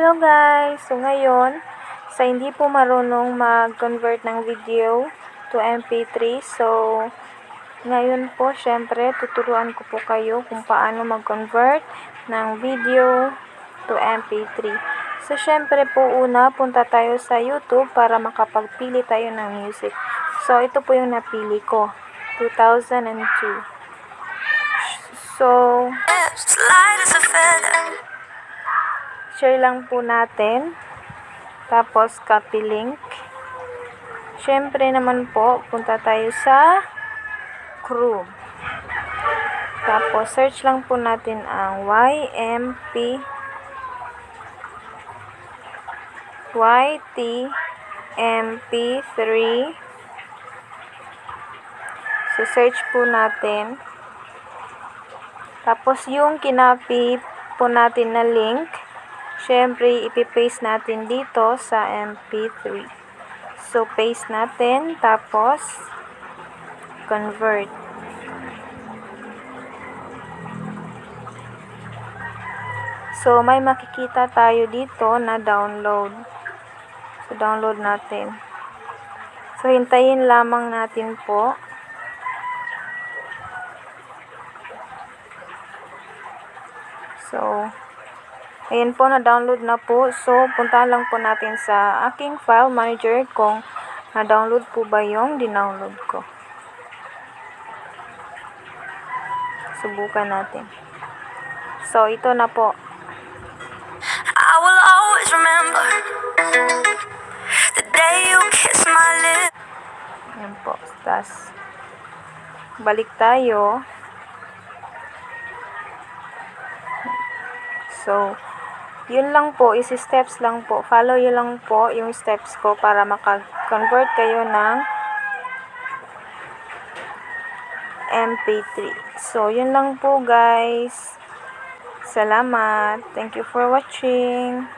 Hello guys! So ngayon, sa hindi po marunong mag-convert ng video to MP3, so ngayon po syempre tuturuan ko po kayo kung paano mag-convert ng video to MP3. So syempre po una, punta tayo sa YouTube para makapagpili tayo ng music. So ito po yung napili ko, 2002. So share lang po natin, tapos copy link. Syempre naman po, punta tayo sa Chrome. Tapos search lang po natin ang YTMP3. So search po natin. Tapos yung kinapi po natin na link, syempre, ipipaste natin dito sa MP3. So, paste natin, tapos, convert. So, may makikita tayo dito na download. So, download natin. So, hintayin lamang natin po. So, ayan po, na-download na po. So, punta lang po natin sa aking file manager kung na-download po ba yung dinownload ko. Subukan natin. So, ito na po. I will always remember the day you kissed my lips. Ayan po. Tapos, balik tayo. So, yun lang po, steps lang po. Follow yun lang po yung steps ko para maka-convert kayo ng MP3. So, yun lang po guys. Salamat. Thank you for watching.